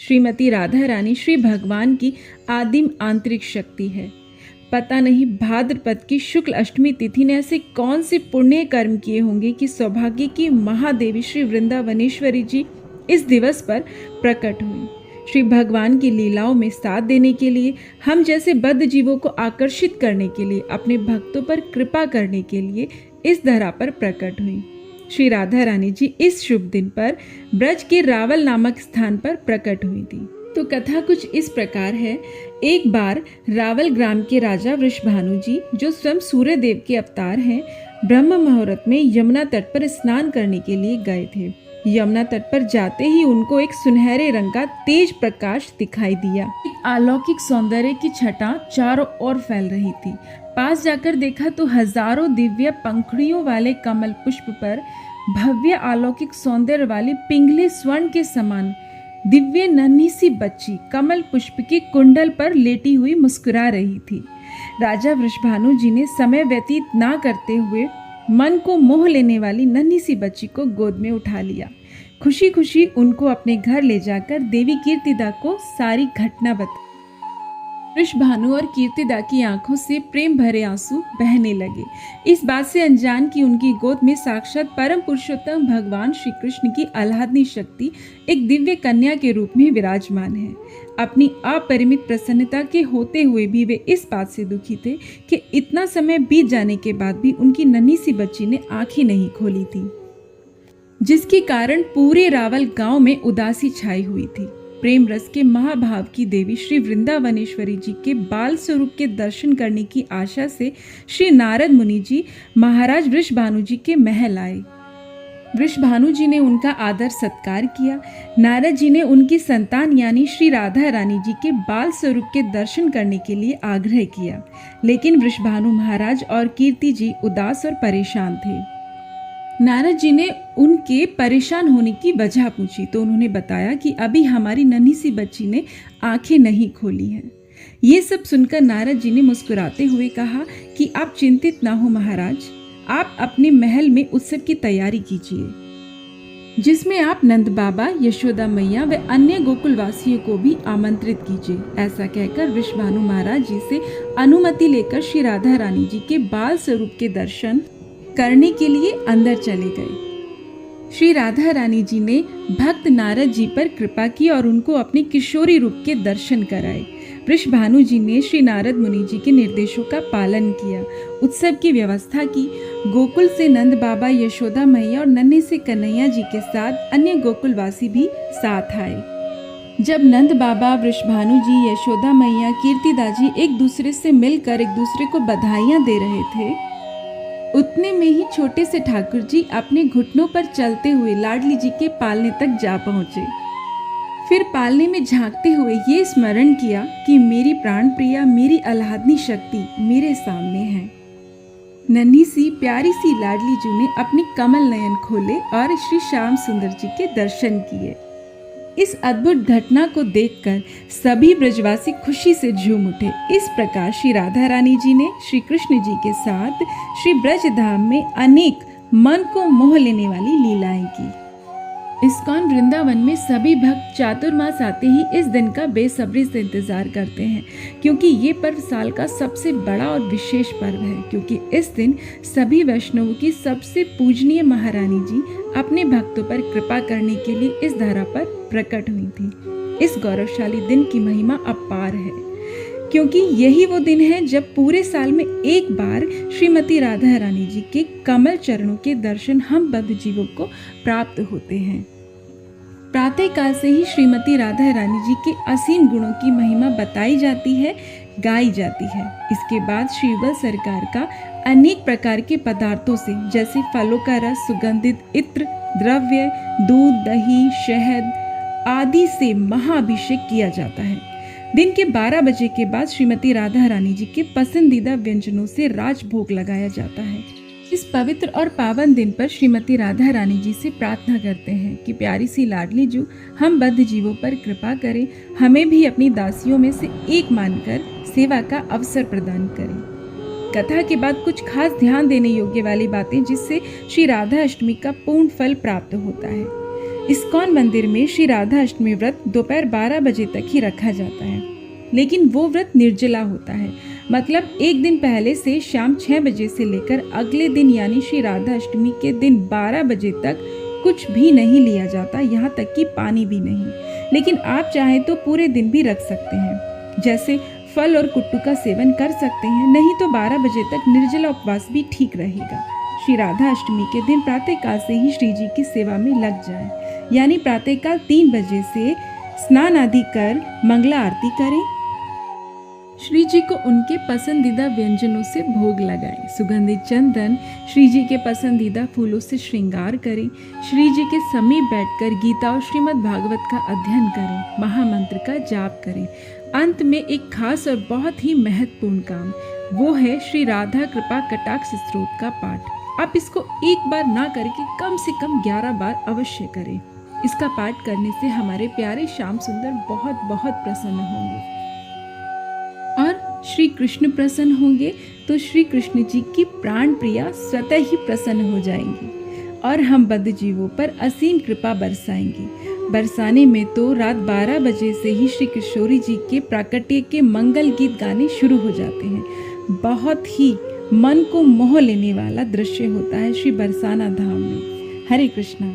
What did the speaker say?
श्रीमती राधा रानी श्री भगवान की आदिम आंतरिक शक्ति है। पता नहीं भाद्रपद की शुक्ल अष्टमी तिथि ने ऐसे कौन से पुण्य कर्म किए होंगे कि सौभाग्य की महादेवी श्री वृंदावनेश्वरी जी इस दिवस पर प्रकट हुई। श्री भगवान की लीलाओं में साथ देने के लिए, हम जैसे बद्ध जीवों को आकर्षित करने के लिए, अपने भक्तों पर कृपा करने के लिए इस धरा पर प्रकट हुई। श्री राधा रानी जी इस शुभ दिन पर ब्रज के रावल नामक स्थान पर प्रकट हुई थी। तो कथा कुछ इस प्रकार है। एक बार रावल ग्राम के राजा वृषभानु जी, जो स्वयं सूर्य देव के अवतार हैं, ब्रह्म मुहूर्त में यमुना तट पर स्नान करने के लिए गए थे। यमुना तट पर जाते ही उनको एक सुनहरे रंग का तेज प्रकाश दिखाई दिया। एक अलौकिक सौंदर्य की छटा चारों ओर फैल रही थी। पास जाकर देखा तो हजारों दिव्य पंखुड़ियों वाले कमल पुष्प पर भव्य अलौकिक सौंदर्य वाली पिंगले स्वर्ण के समान दिव्य नन्ही सी बच्ची कमल पुष्प के कुंडल पर लेटी हुई मुस्कुरा रही थी। राजा वृषभानु जी ने समय व्यतीत ना करते हुए मन को मोह लेने वाली नन्ही सी बच्ची को गोद में उठा लिया। खुशी खुशी उनको अपने घर ले जाकर देवी कीर्तिदा को सारी घटना बताई। वृषभानु और कीर्तिदा की आंखों से प्रेम भरे आंसू बहने लगे, इस बात से अनजान कि उनकी गोद में साक्षात परम पुरुषोत्तम भगवान श्री कृष्ण की आह्लादनी शक्ति एक दिव्य कन्या के रूप में विराजमान है। अपनी अपरिमित प्रसन्नता के होते हुए भी वे इस बात से दुखी थे कि इतना समय बीत जाने के बाद भी उनकी नन्ही सी बच्ची ने आंखें नहीं खोली थी, जिसके कारण पूरे रावल गांव में उदासी छाई हुई थी। प्रेम रस के महाभाव की देवी श्री वृंदावनेश्वरी जी के बाल स्वरूप के दर्शन करने की आशा से श्री नारद मुनि जी महाराज वृषभानु जी के महल आए। वृषभानु जी ने उनका आदर सत्कार किया। नारद जी ने उनकी संतान यानी श्री राधा रानी जी के बाल स्वरूप के दर्शन करने के लिए आग्रह किया, लेकिन वृषभानु महाराज और कीर्ति जी उदास और परेशान थे। नारद जी ने उनके परेशान होने की वजह पूछी तो उन्होंने बताया कि अभी हमारी नन्ही सी बच्ची ने आंखें नहीं खोली हैं। ये सब सुनकर नारद जी ने मुस्कुराते हुए कहा कि आप चिंतित ना हो महाराज, आप अपने महल में उत्सव की तैयारी कीजिए, जिसमें आप नंद बाबा, यशोदा मैया व अन्य गोकुलवासियों को भी आमंत्रित कीजिए। ऐसा कहकर वृषभानु महाराज जी से अनुमति लेकर श्री राधा रानी जी के बाल स्वरूप के दर्शन करने के लिए अंदर चले गए। श्री राधा रानी जी ने भक्त नारद जी पर कृपा की और उनको अपने किशोरी रूप के दर्शन कराए। वृषभानु जी ने श्री नारद मुनि जी के निर्देशों का पालन किया, उत्सव की व्यवस्था की। गोकुल से नंद बाबा, यशोदा मैया और नन्हे से कन्हैया जी के साथ अन्य गोकुलवासी भी साथ आए। जब नंद बाबा, वृषभानु जी, यशोदा मैया, कीर्तिदा जी एक दूसरे से मिलकर एक दूसरे को बधाइयाँ दे रहे थे, उतने में ही छोटे से ठाकुर जी अपने घुटनों पर चलते हुए लाडली जी के पालने तक जा पहुँचे। फिर पालने में झांकते हुए ये स्मरण किया कि मेरी प्राण प्रिया, मेरी आह्लादनी शक्ति मेरे सामने है। नन्ही सी प्यारी सी लाडली जी ने अपने कमल नयन खोले और श्री श्याम सुंदर जी के दर्शन किए। इस अद्भुत घटना को देखकर सभी ब्रजवासी खुशी से झूम उठे। इस प्रकार श्री राधा रानी जी ने श्री कृष्ण जी के साथ श्री ब्रज धाम में अनेक मन को मोह लेने वाली लीलाएं की। इस्कॉन वृंदावन में सभी भक्त चातुर्मास आते ही इस दिन का बेसब्री से इंतजार करते हैं, क्योंकि ये पर्व साल का सबसे बड़ा और विशेष पर्व है। क्योंकि इस दिन सभी वैष्णवों की सबसे पूजनीय महारानी जी अपने भक्तों पर कृपा करने के लिए इस धरा पर प्रकट हुई थी। इस गौरवशाली दिन की महिमा अपार है, क्योंकि यही वो दिन है जब पूरे साल में एक बार श्रीमती राधा रानी जी के कमल चरणों के दर्शन हम बद्ध जीवों को प्राप्त होते हैं। प्रातः काल से ही श्रीमती राधा रानी जी के असीम गुणों की महिमा बताई जाती है, गाई जाती है। इसके बाद श्री युगल सरकार का अनेक प्रकार के पदार्थों से, जैसे फलों का रस, सुगंधित इत्र द्रव्य, दूध, दही, शहद आदि से महाअभिषेक किया जाता है। दिन के 12 बजे के बाद श्रीमती राधा रानी जी के पसंदीदा व्यंजनों से राजभोग लगाया जाता है। इस पवित्र और पावन दिन पर श्रीमती राधा रानी जी से प्रार्थना करते हैं कि प्यारी सी लाडली जू हम बद्ध जीवों पर कृपा करें, हमें भी अपनी दासियों में से एक मानकर सेवा का अवसर प्रदान करें। कथा के बाद कुछ खास ध्यान देने योग्य वाली बातें, जिससे श्री राधा अष्टमी का पूर्ण फल प्राप्त होता है। इस्कॉन मंदिर में श्री राधा अष्टमी व्रत दोपहर 12 बजे तक ही रखा जाता है, लेकिन वो व्रत निर्जला होता है। मतलब एक दिन पहले से शाम 6 बजे से लेकर अगले दिन यानी श्री राधा अष्टमी के दिन 12 बजे तक कुछ भी नहीं लिया जाता, यहाँ तक कि पानी भी नहीं। लेकिन आप चाहें तो पूरे दिन भी रख सकते हैं, जैसे फल और कुट्टू का सेवन कर सकते हैं, नहीं तो 12 बजे तक निर्जला उपवास भी ठीक रहेगा। श्री राधा अष्टमी के दिन प्रातःकाल से ही श्री जी की सेवा में लग जाएं, यानी प्रातःकाल 3 बजे से स्नान आदि कर मंगला आरती करें। श्री जी को उनके पसंदीदा व्यंजनों से भोग लगाएं, सुगंधित चंदन, श्री जी के पसंदीदा फूलों से श्रृंगार करें, श्री जी के समीप बैठकर गीता और श्रीमद् भागवत का अध्ययन करें, महामंत्र का जाप करें। अंत में एक खास और बहुत ही महत्वपूर्ण काम, वो है श्री राधा कृपा कटाक्ष स्तोत्र का पाठ। आप इसको एक बार ना करके कम से कम 11 बार अवश्य करें। इसका पाठ करने से हमारे प्यारे श्याम सुंदर बहुत बहुत प्रसन्न होंगे, और श्री कृष्ण प्रसन्न होंगे तो श्री कृष्ण जी की प्राण प्रिया स्वतः ही प्रसन्न हो जाएंगी और हम बद्ध जीवों पर असीम कृपा बरसाएंगे। बरसाने में तो रात 12 बजे से ही श्री किशोरी जी के प्राकट्य के मंगल गीत गाने शुरू हो जाते हैं। बहुत ही मन को मोह लेने वाला दृश्य होता है श्री बरसाना धाम में। हरे कृष्णा।